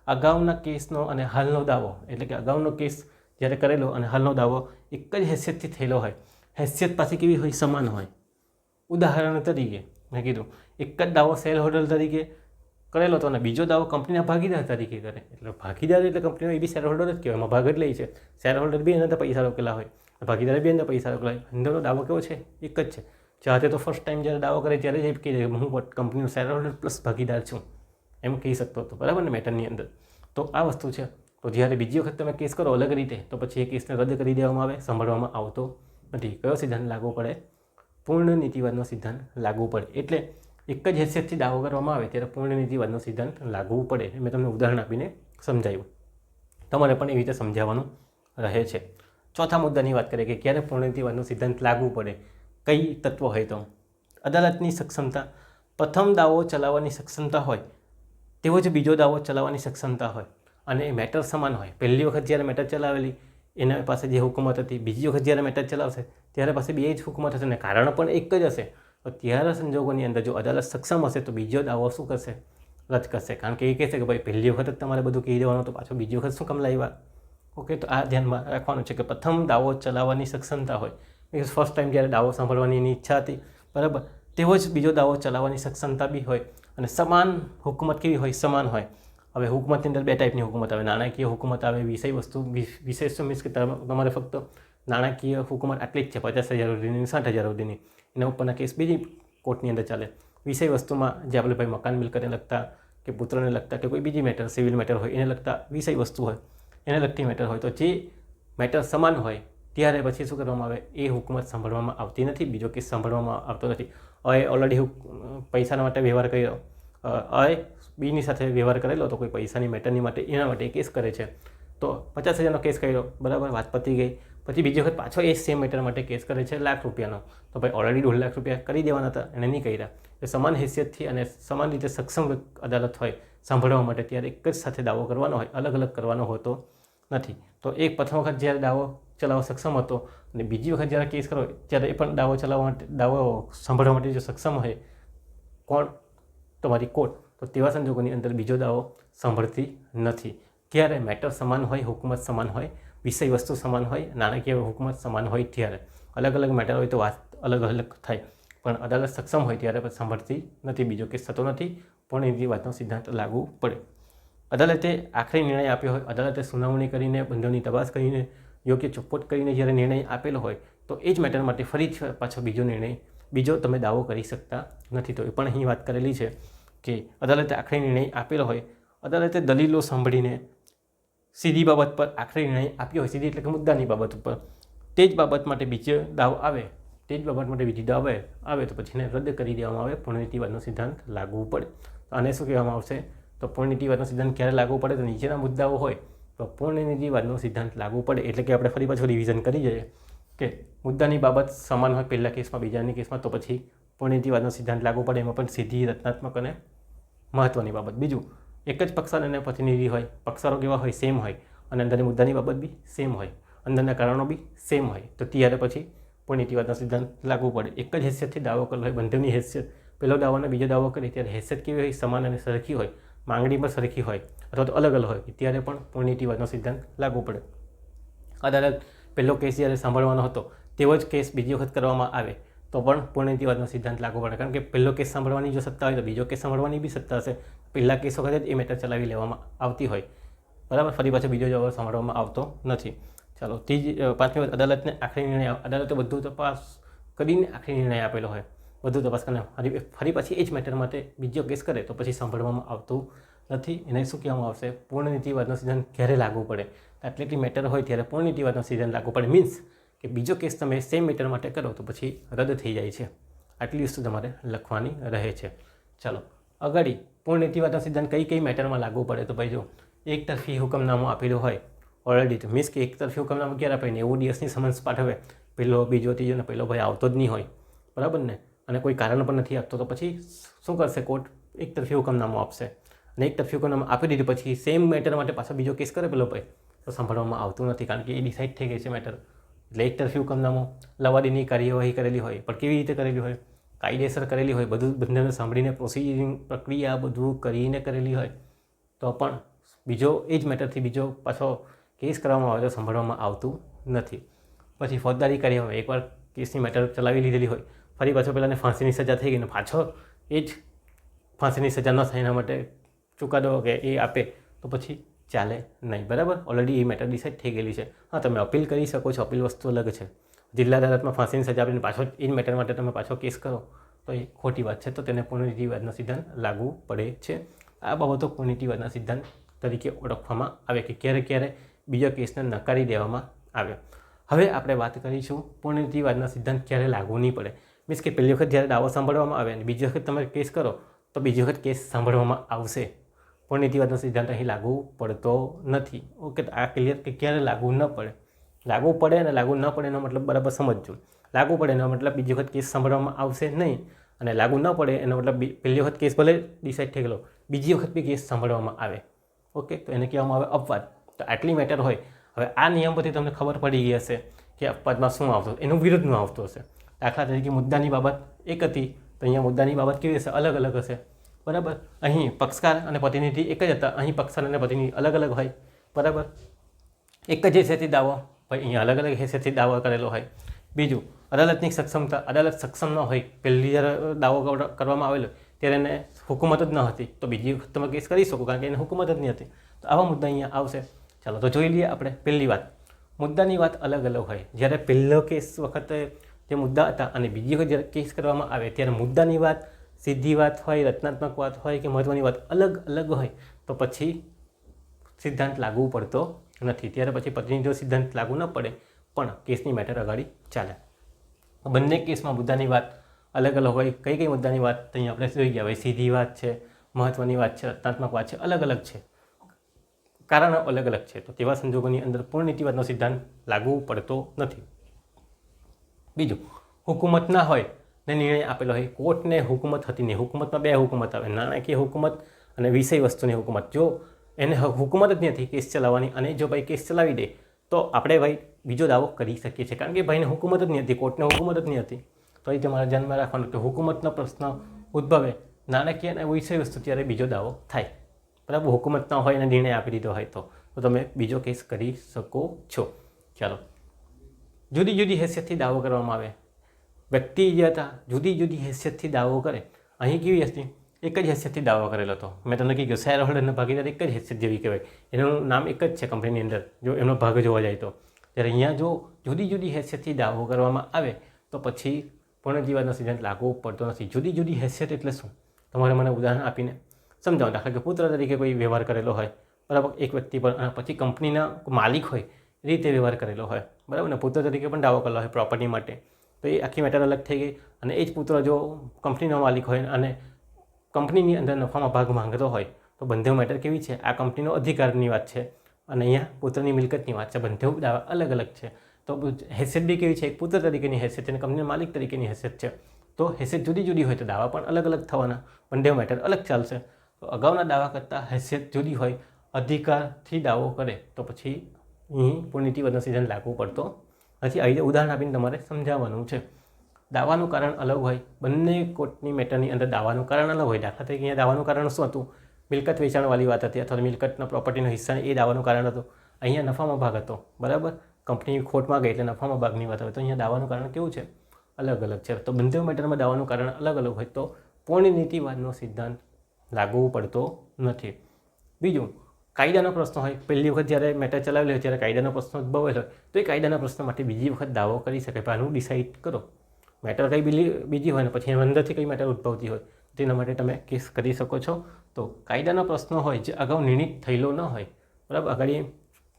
A: અગાઉના કેસનો અને હાલનો દાવો, એટલે કે અગાઉનો કેસ જ્યારે કરેલો અને હાલનો દાવો એક જ હેસિયતથી થયેલો હોય. હેસિયત પાછી કેવી હોય? સમાન હોય. ઉદાહરણ તરીકે મેં કીધું, એક જ દાવો શેર હોલ્ડર તરીકે કરેલો હતો અને બીજો દાવો કંપનીના ભાગીદાર તરીકે કરે. એટલે ભાગીદાર એટલે કંપનીનો એ બી શેર હોલ્ડર જ કહેવાય, એમાં ભાગ જ લે છે. શેર હોલ્ડર બી એના તો પૈસા રોકેલા હોય, ભાગીદાર બી એના પૈસા રોકેલા હોય. અંદરનો દાવો કેવો છે? એક જ છે. ચાહતે તો ફર્સ્ટ ટાઈમ જ્યારે દાવો કરે ત્યારે જ એ કહી દે હું કંપનીનો શેર હોલ્ડર પ્લસ ભાગીદાર છું, એમ કહી શકતો હતો, બરાબર ને, મેટરની અંદર. તો આ વસ્તુ છે. તો જ્યારે બીજી વખત તમે કેસ કરો અલગ રીતે તો પછી એ કેસને રદ કરી દેવામાં આવે, સાંભળવામાં આવતો નથી. કયો સિદ્ધાંત લાગુ પડે? પૂર્ણ નીતિવાદનો સિદ્ધાંત લાગુ પડે. એટલે એક જ હેસિયતથી દાવો કરવામાં આવે ત્યારે પૂર્ણ નીતિવાદનો સિદ્ધાંત લાગવું પડે. મેં તમને ઉદાહરણ આપીને સમજાવ્યું, તમારે પણ એવી રીતે સમજાવવાનું રહે છે. ચોથા મુદ્દાની વાત કરીએ કે ક્યારે પૂર્ણ નીતિવાદનો સિદ્ધાંત લાગવું પડે, કઈ તત્વ હોય તો? અદાલતની સક્ષમતા. પ્રથમ દાવો ચલાવવાની સક્ષમતા હોય તેવો જ બીજો દાવો ચલાવવાની સક્ષમતા હોય અને એ મેટર સમાન હોય. પહેલી વખત જ્યારે મેટર ચલાવેલી એના પાસે જે હુકુમત હતી, બીજી વખત જ્યારે મેટર ચલાવશે ત્યારે પાસે બે જ હુકુમત હશે અને કારણ પણ એક જ હશે. તો ત્યારે સંજોગોની અંદર જો અદાલત સક્ષમ હશે તો બીજો દાવો શું કરશે? રદ કરશે. કારણ કે એ કહેશે કે ભાઈ પહેલી વખત જ તમારે બધું કહી દેવાનું તો પાછો બીજી વખત શું કામ લાવ્યા? ઓકે, તો આ ધ્યાનમાં રાખવાનું છે કે પ્રથમ દાવો ચલાવવાની સક્ષમતા હોય. ફર્સ્ટ ટાઈમ જ્યારે દાવો સાંભળવાની એની ઈચ્છા હતી, બરાબર, તેવો જ બીજો દાવો ચલાવવાની સક્ષમતા બી હોય અને સમાન હુકુમત કેવી હોય? સમાન હોય. હવે હુકુમતની અંદર 2 ટાઈપની હુકુમત આવે. નાણાકીય હુકુમત આવે, વિશેષ મીન્સ કે તમારે ફક્ત નાણાકીય હુકુમત આટલી જ છે, 50,000 સુધીની, 60,000 સુધીની. એના ઉપરના કેસ બીજી કોર્ટની અંદર ચાલે. વિષય વસ્તુમાં જે આપણે ભાઈ મકાન મિલકતને લગતા કે પુત્રને લગતા કે કોઈ બીજી મેટર, સિવિલ મેટર હોય એને લગતા વિષય વસ્તુ હોય, એને લગતી મેટર હોય તો જે મેટર સમાન હોય ત્યારે પછી શું કરવામાં આવે? એ હુકુમત સાંભળવામાં આવતી નથી, બીજો કેસ સાંભળવામાં આવતો નથી. હવે ઓલરેડી પૈસાના માટે વ્યવહાર કર્યો, હવે બીની સાથે વ્યવહાર કરેલો તો કોઈ પૈસાની મેટરની માટે એના માટે કેસ કરે છે તો 50,000નો કેસ કર્યો, બરાબર, વાત પતી ગઈ. પછી બીજી વખત પાછો એ સેમ મેટર માટે કેસ કરે છે ₹1,00,000 તો ભાઈ ઓલરેડી ₹2,50,000 કરી દેવાના હતા, એને નહીં કર્યા. એ સમાન હેસિયતથી અને સમાન રીતે સક્ષમ અદાલત હોય સાંભળવા માટે ત્યારે એક જ સાથે દાવો કરવાનો હોય, અલગ અલગ કરવાનો હોતો નથી. તો એક પ્રથમ વખત જ્યારે દાવો ચલાવવા સક્ષમ હતો અને બીજી વખત જ્યારે કેસ કરો ત્યારે એ પણ દાવો સાંભળવા માટે જો સક્ષમ હોય કોણ, તમારી કોર્ટ, તો તેવા સંજોગોની અંદર બીજો દાવો સાંભળતી નથી. ક્યારે મેટર સમાન હોય, હુકુમત સમાન હોય, વિષય વસ્તુ સમાન હોય, નાણાકીય હુકુમત સમાન હોય ત્યારે. અલગ અલગ મેટર હોય તો વાત અલગ અલગ થાય, પણ અદાલત સક્ષમ હોય ત્યારે પણ સાંભળતી નથી, બીજો કેસ થતો નથી, પૂર્ણનીતિ વાદનો સિદ્ધાંત લાગુ પડે. અદાલતે આખરી નિર્ણય આપ્યો હોય, અદાલતે સુનાવણી કરીને, બંધોની તપાસ કરીને, યોગ્ય ચોખવટ કરીને જ્યારે નિર્ણય આપેલો હોય તો એ જ મેટર માટે ફરી પાછો બીજો તમે દાવો કરી શકતા નથી. તો એ પણ અહીં વાત કરેલી છે કે અદાલતે આખરી નિર્ણય આપેલો હોય, અદાલતે દલીલો સાંભળીને સીધી બાબત પર આખરી નિર્ણય આપ્યો હોય, સીધી એટલે કે મુદ્દાની બાબત ઉપર, તે જ બાબત માટે બીજો દાવ આવે, તે જ બાબત માટે બીજી દાવ આવે તો પછી એને રદ કરી દેવામાં આવે, પૂર્ણનીતિવાદનો સિદ્ધાંત લાગુ પડે. આને શું કહેવામાં આવશે? તો પૂર્ણનીતિવાદનો સિદ્ધાંત ક્યારે લાગુ પડે? તો નીચેના મુદ્દાઓ હોય તો પૂર્ણનીતિવાદનો સિદ્ધાંત લાગુ પડે. એટલે કે આપણે ફરી પાછું રિવિઝન કરી જઈએ કે મુદ્દાની બાબત સમાન હોય પહેલા કેસમાં, બીજાની કેસમાં, તો પછી પૂર્ણનીતિવાદનો સિદ્ધાંત લાગુ પડે. એમાં પણ સીધી, રચનાત્મક અને મહત્ત્વની બાબત. બીજું, એક જ પક્ષકાર અને પ્રતિનિધિ હોય, પક્ષકારો કેવા હોય? સેમ હોય, અને અંદરની મુદ્દાની બાબત બી સેમ હોય, અંદરના કારણો બી સેમ હોય, તો ત્યારે પછી પૂર્ણનીતિવાદનો સિદ્ધાંત લાગુ પડે. એક જ હેસિયતથી દાવો કરેલો હોય, બંધની હેસિયત, પહેલો દાવો અને બીજો દાવો કરે ત્યારે હેસિયત કેવી હોય? સમાન અને સરખી હોય, માંગણી પણ સરખી હોય અથવા તો અલગ અલગ હોય, ત્યારે પણ પૂર્ણનીતિવાદનો સિદ્ધાંત લાગુ પડે. અદાલત પહેલો કેસ જ્યારે સાંભળવાનો હતો તેવો જ કેસ બીજી વખત કરવામાં આવે તો પણ પૂર્ણનીતિવાદનો સિદ્ધાંત લાગુ પડે. કારણ કે પહેલો કેસ સાંભળવાની જો સત્તા હોય તો બીજો કેસ સાંભળવાની બી સત્તા હશે. પહેલા કેસ વખતે જ એ મેટર ચલાવી લેવામાં આવતી હોય, બરાબર, ફરી પાછો બીજો જવાબ સાંભળવામાં આવતો નથી. ચાલો, પાંચમી વાત, અદાલતને આખરી નિર્ણય, અદાલતે બધું તપાસ કરીને આખરી નિર્ણય આપેલો હોય, બધું તપાસ કરીને ફરી પાછી એ જ મેટર માટે બીજો કેસ કરે તો પછી સાંભળવામાં આવતું નથી. એને શું કહેવામાં આવશે? પૂર્ણનીતિવાદનો સિદ્ધાંત ક્યારે લાગુ પડે? આટલી મેટર હોય ત્યારે પૂર્ણનીતિવાદનો સિદ્ધાંત લાગુ પડે. મીન્સ કે બીજો કેસ તમે સેમ મેટર માટે કરો તો પછી રદ થઈ જાય છે. આટલી વસ્તુ તમારે લખવાની રહે છે. ચાલો આગળ, પૂર્ણનીતિવાદનો સિદ્ધાંત કઈ મેટરમાં લાગુ પડે? તો ભાઈ જો એક તરફી હુકમનામું આપેલું હોય ઓલરેડી, તો મીન્સ કે એક તરફી હુકમનામું ક્યારે આપે? 90 દિવસની સમન્સ પાઠવે, પહેલો, બીજો, ત્રીજો ને પહેલો ભાઈ આવતો જ નહીં હોય, બરાબર ને, અને કોઈ કારણ પણ નથી આપતો, તો પછી શું કરશે કોર્ટ? એક તરફી હુકમનામું આપશે. અને એક તરફી હુકમનામું આપી દીધું પછી સેમ મેટર માટે પાછો બીજો કેસ કરે પેલો ભાઈ, તો સાંભળવામાં આવતું નથી, કારણ કે એ ડિસાઇડ થઈ ગઈ છે મેટર. એટલે એક તરફી હુકમનામું લવાદીની કાર્યવાહી કરેલી હોય, પણ કેવી રીતે કરેલી હોય? કાયદેસર કરેલી હોય, બધું બંધાને સાંભળીને પ્રોસિજરિંગ પ્રક્રિયા બધું કરીને કરેલી હોય, તો પણ બીજો એ જ મેટરથી બીજો પાછો કેસ કરવામાં આવે તો સાંભળવામાં આવતું નથી. પછી ફોજદારી કાર્યવાહી, એકવાર કેસની મેટર ચલાવી લીધેલી હોય, ફરી પાછો પહેલાંને ફાંસીની સજા થઈ ગઈ ને પાછો એ જ ફાંસીની સજા ન થાય એના માટે ચુકાદો કે એ આપે તો પછી ચાલે નહીં, બરાબર. ઓલરેડી એ મેટર ડિસાઇડ થઈ ગયેલી છે. હા, તમે અપીલ કરી શકો છો, અપીલ વસ્તુ અલગ છે. જિલ્લા અદાલતમાં ફાંસીની સજા આપીને પાછો એ જ મેટર માટે તમે પાછો કેસ કરો તો એ ખોટી વાત છે, તો તેને પૂર્ણનીતિવાદનો સિદ્ધાંત લાગુ પડે છે. આ બાબતો પૂર્ણનીતિવાદના સિદ્ધાંત તરીકે ઓળખવામાં આવે કે ક્યારે બીજો કેસને નકારી દેવામાં આવે. હવે આપણે વાત કરીશું પૂર્ણનીતિવાદના સિદ્ધાંત ક્યારે લાગુ નહીં પડે. મીન્સ કે પહેલી વખત જ્યારે દાવો સાંભળવામાં આવે અને બીજી વખત તમે કેસ કરો તો બીજી વખત કેસ સાંભળવામાં આવશે. પૂર્ણનીતિવાદનો સિદ્ધાંત અહીં લાગુ પડતો નથી. ઓકે, આ ક્લિયર કે ક્યારે લાગુ ન પડે? લાગુ પડે અને લાગુ ન પડે એનો મતલબ બરાબર સમજજો. લાગુ પડે એનો મતલબ બીજી વખત કેસ સાંભળવામાં આવશે નહીં, અને લાગુ ન પડે એનો મતલબ પહેલી વખત કેસ ભલે ડિસાઇડ થઈ ગયેલો, બીજી વખત બી કેસ સાંભળવામાં આવે. ઓકે, તો એને કહેવામાં આવે અપવાદ. તો આટલી મેટર હોય. હવે આ નિયમ પરથી તમને ખબર પડી ગઈ હશે કે અપવાદમાં શું આવતું, એનું વિરુદ્ધનું આવતું હશે. દાખલા તરીકે મુદ્દાની બાબત એક હતી, તો અહીંયા મુદ્દાની બાબત કેવી હશે? અલગ અલગ હશે, બરાબર. અહીં પક્ષકાર અને પ્રતિનિધિ એક જ હતા, અહીં પક્ષકાર અને પ્રતિનિધિ અલગ અલગ હોય, બરાબર. એક જ હેસિયતથી દાવો ભાઈ, અહીંયા અલગ અલગ હેસિયતથી દાવો કરેલો હોય. બીજું, અદાલતની સક્ષમતા, અદાલત સક્ષમ ન હોય, પહેલી જ્યારે દાવો કરવામાં આવેલો ત્યારે એને હુકુમત જ ન હતી, તો બીજી વખત તમે કેસ કરી શકો, કારણ કે એને હુકુમત જ નહીં હતી. તો આવા મુદ્દા અહીંયા આવશે. ચાલો તો જોઈ લઈએ આપણે પહેલી વાત. મુદ્દાની વાત અલગ અલગ હોય. જ્યારે પહેલો કેસ વખતે જે મુદ્દા હતા અને બીજી વખત જ્યારે કેસ કરવામાં આવે ત્યારે મુદ્દાની વાત, સીધી વાત હોય, રચનાત્મક વાત હોય કે મહત્ત્વની વાત અલગ અલગ હોય, તો પછી સિદ્ધાંત લાગુ પડતો નથી. ત્યારે પછી પ્રતિનિધિઓ સિદ્ધાંત લાગુ ન પડે, પણ કેસની મેટર અગાડી ચાલે. બંને કેસમાં મુદ્દાની વાત અલગ અલગ હોય. કઈ મુદ્દાની વાત અહીંયા આપણે જોઈ ગયા, ભાઈ સીધી વાત છે, મહત્ત્વની વાત છે, રચનાત્મક વાત છે, અલગ અલગ છે. કારણો અલગ અલગ છે, તો તેવા સંજોગોની અંદર પૂર્ણ નીતિવાદનો સિદ્ધાંત લાગુ પડતો નથી. બીજું, હુકુમત ના હોય ને નિર્ણય આપેલો હોય. કોર્ટને હુકુમત હતી નહીં. હુકુમતમાં બે હુકુમત આવે, નાણાકીય હુકુમત અને વિષય વસ્તુની હુકુમત. જો એને હુકુમત જ નથી કેસ ચલાવવાની અને જો ભાઈ કેસ ચલાવી દે તો આપણે ભાઈ બીજો દાવો કરી શકીએ છીએ, કારણ કે ભાઈને હુકુમત જ નહીં હતી, કોર્ટને હુકુમત જ નહીં હતી. તો એ તમારે ધ્યાનમાં રાખવાનું કે હુકુમતનો પ્રશ્ન ઉદ્ભવે નાણાકીય અને વિષય વસ્તુ ત્યારે બીજો દાવો થાય. બરાબર, હુકુમત ન હોય અને નિર્ણય આપી દીધો હોય તો તમે બીજો કેસ કરી શકો છો. ચાલો, જુદી જુદી હેસિયતથી દાવો કરવામાં આવે. વ્યક્તિ જે હતા જુદી જુદી હેસિયતથી દાવો કરે. અહીં કેવી હતી? એક જ હેસિયતથી દાવો કરેલો હતો. મેં તમને કીધું શેર હોલ્ડરના ભાગીદાર એક જ હેસિયત જેવી કહેવાય, એનું નામ એક જ છે કંપનીની અંદર જો એમનો ભાગ જોવા જાય તો. ત્યારે અહીંયા જો જુદી જુદી હેસિયતથી દાવો કરવામાં આવે તો પછી પૂર્ણ નીતિવાદનો સિદ્ધાંત લાગુ પડતો નથી. જુદી જુદી હેસિયત એટલે શું? તમારે મને ઉદાહરણ આપીને સમજાવો. દાખલા કે પુત્ર તરીકે કોઈ વ્યવહાર કરેલો હોય, બરાબર, એક વ્યક્તિ પર, અને પછી કંપનીના માલિક હોય એ રીતે વ્યવહાર કરેલો હોય, બરાબર, ને પુત્ર તરીકે પણ દાવો કરેલો હોય પ્રોપર્ટી માટે, તો એ આખી મેટર અલગ થઈ ગઈ. અને એ જ પુત્ર જો કંપનીનો માલિક હોય અને કંપનીની અંદર નફામાં ભાગ માંગતો હોય તો બંને મેટર કેવી છે? આ કંપનીનો અધિકારની વાત છે અને અહીંયા પુત્રની મિલકતની વાત છે. બંને દાવા અલગ અલગ છે. તો હેસિયત બી કેવી છે? એક પુત્ર તરીકેની હેસિયત અને કંપનીના માલિક તરીકેની હેસિયત છે. તો હેસિયત જુદી જુદી હોય તો દાવા પણ અલગ અલગ થવાના, બંને મેટર અલગ ચાલશે. તો અગાઉના દાવા કરતાં હેસિયત જુદી હોય, અધિકારથી દાવો કરે તો પછી અહીં પૂર્ણ નીતિવાદનો સિદ્ધાંત લાગુ પડતો નથી. આવી રીતે ઉદાહરણ આપીને તમારે સમજાવવાનું છે. દાવાનું કારણ અલગ હોય. બંને કોર્ટની મેટરની અંદર દાવાનું કારણ અલગ હોય. દાખલા તરીકે અહીંયા દાવાનું કારણ શું હતું? મિલકત વેચાણવાળી વાત હતી, અથવા મિલકતના પ્રોપર્ટીનો હિસ્સા એ દાવાનું કારણ હતું. અહીંયા નફામાં ભાગ હતો, બરાબર, કંપની ખોટમાં ગઈ એટલે નફામાં ભાગની વાત આવે. તો અહીંયા દાવાનું કારણ કેવું છે? અલગ અલગ છે. તો બંને મેટરમાં દાવાનું કારણ અલગ અલગ હોય તો પૂર્ણ નીતિવાદનો સિદ્ધાંત લાગુ પડતો નથી. બીજું, કાયદાનો પ્રશ્ન હોય. પહેલી વખત જ્યારે મેટર ચલાવેલી હોય ત્યારે કાયદાનો પ્રશ્ન ઉદ્ભવેલો હોય તો એ કાયદાના પ્રશ્ન માટે બીજી વખત દાવો કરી શકાય. આનું ડિસાઇડ કરો. મેટર કંઈ બીજી હોય ને પછી અંદરથી કંઈ મેટર ઉદ્ભવતી હોય તેના માટે તમે કેસ કરી શકો છો. તો કાયદાનો પ્રશ્ન હોય જે અગાઉ નિર્ણિત થયેલો ન હોય, બરાબર, આગળ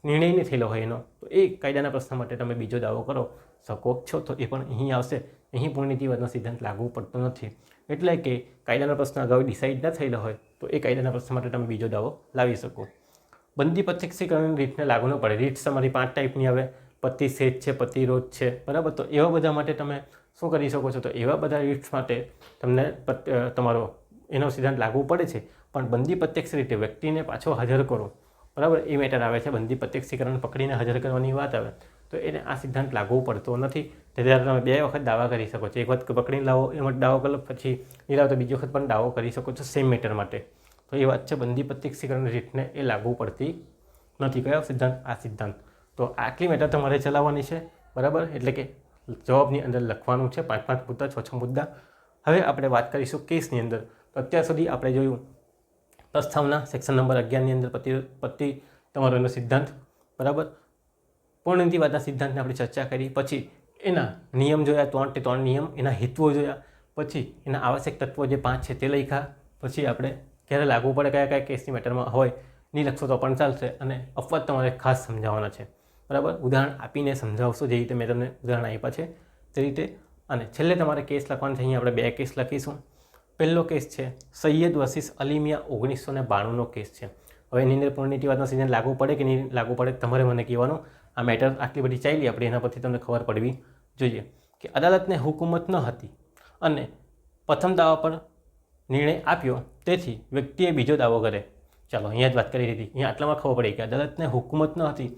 A: નિર્ણય નહીં થયેલો હોય એનો, તો એ કાયદાના પ્રશ્ન માટે તમે બીજો દાવો કરો શકો છો. તો એ પણ અહીં આવશે. અહીં પૂર્ણ નીતિવાદનો સિદ્ધાંત લાગુ પડતો નથી. એટલે કે કાયદાનો પ્રશ્ન અગાઉ ડિસાઇડ ન થયેલો હોય તો એ કાયદાના પ્રશ્ન માટે તમે બીજો દાવો લાવી શકો. બંદી પ્રત્યક્ષીકરણની રીતને લાગુ ન પડે. રીત તમારી 5 ટાઈપની આવે. પ્રતિષેધ છે, પ્રતિરોધ છે, બરાબર. તો એવા બધા માટે તમે શું કરી શકો છો? તો એવા બધા રીટ્સ માટે તમને તમારો એનો સિદ્ધાંત લાગુ પડે છે. પણ બંદી પ્રત્યક્ષ રીતે વ્યક્તિને પાછો હાજર કરો, બરાબર, એ મેટર આવે છે. બંદી પ્રત્યક્ષીકરણ પકડીને હાજર કરવાની વાત આવે તો એને આ સિદ્ધાંત લાગુ પડતો નથી. ત્યારે તમે 2 વખત દાવા કરી શકો છો. એક વખત પકડીને લાવો એમાં દાવો કરો, પછી નહીં લાવો તો બીજી વખત પણ દાવો કરી શકો છો સેમ મેટર માટે. તો એ વાત છે, બંદી પ્રત્યક્ષીકરણ રીતને એ લાગુ પડતી નથી. કયો સિદ્ધાંત? આ સિદ્ધાંત. તો આટલી મેટર તમારે ચલાવવાની છે, બરાબર. એટલે કે જવાબની અંદર લખવાનું છે 5 મુદ્દા, 6 મુદ્દા. હવે આપણે વાત કરીશું કેસની અંદર. તો અત્યાર સુધી આપણે જોયું પ્રસ્તાવના સેક્શન નંબર 11ની અંદર પતિ તમારો એનો સિદ્ધાંત, બરાબર. પૂર્ણ નીતિવાદના સિદ્ધાંતને આપણે ચર્ચા કરી. પછી એના નિયમ જોયા, 3 નિયમ, એના હેતુઓ જોયા, પછી એના આવશ્યક તત્વો જે 5 છે તે લખ્યા. પછી આપણે ક્યારે લાગુ પડે, કયા કયા કેસની મેટરમાં હોય, નહીં લખશો તો પણ ચાલશે. અને અપવાદ તમારે ખાસ સમજાવવાના છે, બરાબર. ઉદાહરણ આપીને સમજાવશો જે રીતે મેં તમને ઉદાહરણ આપ્યા છે તે રીતે. અને છેલ્લે તમારે કેસ લખવાનું છે. અહીં આપણે 2 કેસ લખીશું. પહેલો કેસ છે સૈયદ વર્સિસ અલીમિયા 1992નો કેસ છે. હવે એની અંદર પૂર્ણ નીતિવાદનો સિદ્ધાંત લાગુ પડે કે નહીં લાગુ પડે તમારે મને કહેવાનું. આ મેટર આટલી બધી ચાલી આપણે એના પરથી તમને ખબર પડવી જોઈએ કે અદાલતને હુકુમત ન હતી અને પ્રથમ દાવા પર નિર્ણય આપ્યો, તેથી વ્યક્તિએ બીજો દાવો કરે. ચાલો, અહીંયા જ વાત કરી હતી. અહીંયા આટલામાં ખબર પડી કે અદાલતને હુકુમત ન હતી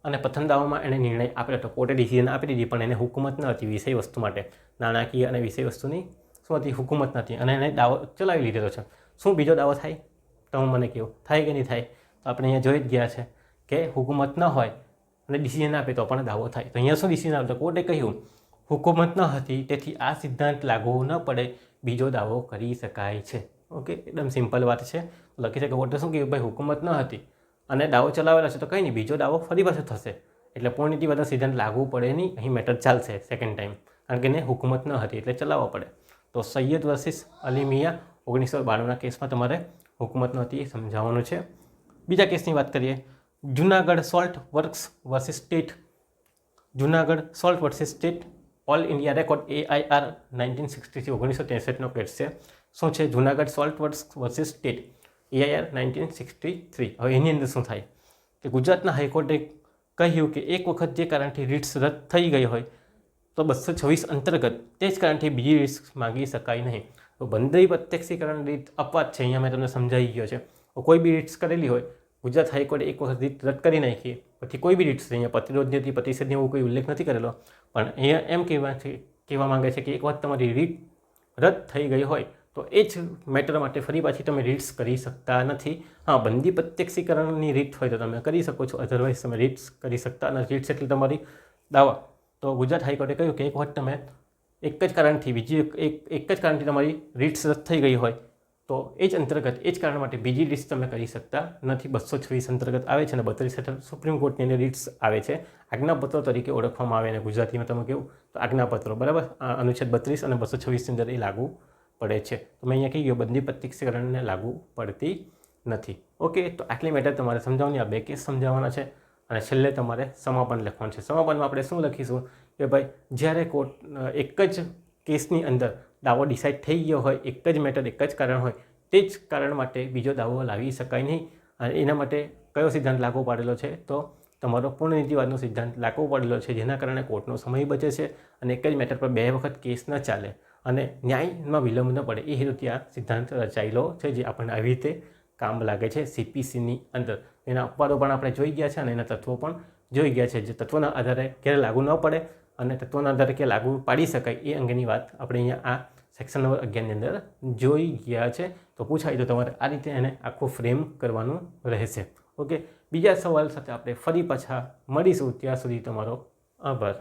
A: અને પ્રથમ દાવામાં એણે નિર્ણય આપ્યો હતો. કોર્ટે ડિસિઝન આપી દીધી પણ એને હુકુમત ન હતી વિષય વસ્તુ માટે. નાણાકીય અને વિષય વસ્તુની શું હતી? હુકુમત નથી. અને એને દાવો ચલાવી લીધેલો છે. શું બીજો દાવો થાય? તો હું મને કહું થાય કે નહીં થાય? તો આપણે અહીંયા જોઈ જ ગયા છે કે હુકુમત ન હોય અને ડિસિઝન આપે તો પણ દાવો થાય. તો અહીંયા શું ડિસિઝન આપતો? કોર્ટે કહ્યું હુકુમત ન હતી તેથી આ સિદ્ધાંત લાગુ ન પડે, બીજો દાવો કરી શકાય છે. ઓકે, એકદમ સિમ્પલ વાત છે. લખી શકે કોર્ટે શું કહ્યું? ભાઈ હુકુમત ન હતી અને દાવો ચલાવેલો છે તો કંઈ નહીં, બીજો દાવો ફરી પાછો થશે. એટલે પૂર્ણ નીતિવાદનો સિદ્ધાંત લાગુ પડે નહીં. અહીં મેટર ચાલશે સેકન્ડ ટાઈમ, કારણ કે એને હુકુમત ન હતી એટલે ચલાવવો પડે. તો સૈયદ વર્સિસ અલીમિયા 1992ના કેસમાં તમારે હુકુમત ન હતી એ સમજાવવાનું છે. બીજા કેસની વાત કરીએ. Junagadh salt works versus state. Junagadh salt versus state all India record AIR 1963 case છે. શું છે? Junagadh salt works versus state AIR 1963. હવે એની અંદર શું થાય? કે ગુજરાતના હાઈકોર્ટે કહ્યું કે એક વખત જે કારણથી રીટ્સ રદ થઈ ગઈ હોય તો 226 અંતર્ગત તે જ કારણથી બીજી રીટ્સ માંગી શકાય નહીં. તો બંધારણીય પ્રત્યક્ષીકરણ રીત અપવાદ છે, અહીંયા મેં તમને સમજાવી ગયો છે. કોઈ બી રીટ્સ કરેલી હોય, ગુજરાત હાઈકોર્ટે એક વખત રીટ રદ કરી નાખી, પછી કોઈ બી રીટ્સ અહીંયા પ્રતિરોધની હતી, પ્રતિષેધની એવું કોઈ ઉલ્લેખ નથી કરેલો, પણ અહીંયા એમ કહેવા માંગે છે કે એક વખત તમારી રીટ રદ થઈ ગઈ હોય તો એ જ મેટર માટે ફરી પાછી તમે રીટ્સ કરી શકતા નથી. હા, બંદી પ્રત્યક્ષીકરણની રીટ હોય તો તમે કરી શકો છો, અધરવાઇઝ તમે રીટ્સ કરી શકતા નથી. રીટ્સ એટલે તમારી દાવા. તો ગુજરાત હાઈકોર્ટે કહ્યું કે એક વખત તમે એક જ કારણથી એક જ કારણથી તમારી રીટ્સ રદ થઈ ગઈ હોય તો એ જ અંતર્ગત એ જ કારણ માટે બીજી રીટ્સ તમે કરી શકતા નથી. 226 અંતર્ગત આવે છે અને 32 હેઠળ સુપ્રીમ કોર્ટની અંદર રીટ્સ આવે છે, આજ્ઞાપત્રો તરીકે ઓળખવામાં આવે. અને ગુજરાતીમાં તમે કેવું તો આજ્ઞાપત્રો, બરાબર. અનુચ્છેદ 32 અને 226 અંદર એ લાગુ પડે છે. તો મેં અહીંયા કહી ગયો બંદી પ્રત્યક્ષીકરણને લાગુ પડતી નથી. ઓકે, તો આટલી મેટર તમારે સમજાવવાની, આ 2 કેસ સમજાવવાના છે અને છેલ્લે તમારે સમાપન લખવાનું છે. સમાપનમાં આપણે શું લખીશું કે ભાઈ જ્યારે કોર્ટ એક જ કેસની અંદર દાવો ડિસાઇડ થઈ ગયો હોય, એક જ મેટર, એક જ કારણ હોય, તે જ કારણ માટે બીજો દાવો લાવી શકાય નહીં. અને એના માટે કયો સિદ્ધાંત લાગુ પાડેલો છે? તો તમારો પૂર્ણનીતિવાદનો સિદ્ધાંત લાગુ પડેલો છે, જેના કારણે કોર્ટનો સમય બચે છે અને એક જ મેટર પર 2 વખત કેસ ન ચાલે અને ન્યાયમાં વિલંબ ન પડે. એ હેતુથી આ સિદ્ધાંત રચાયેલો છે, જે આપણને આવી રીતે કામ લાગે છે CPCની અંદર. એના અપવાદો પણ આપણે જોઈ ગયા છે અને એના તત્વો પણ જોઈ ગયા છે, જે તત્વોના આધારે ક્યારે લાગુ ન પડે અને તત્વોના આધારે ક્યારે લાગુ પાડી શકાય એ અંગેની વાત આપણે અહીંયા આ સેક્શન નંબર 11ની અંદર જોઈ ગયા છે. તો પૂછાય તો તમારે આ રીતે એને આખું ફ્રેમ કરવાનું રહેશે. ઓકે, બીજા સવાલ સાથે આપણે ફરી પાછા મળીશું. ત્યાં સુધી તમારો આભાર.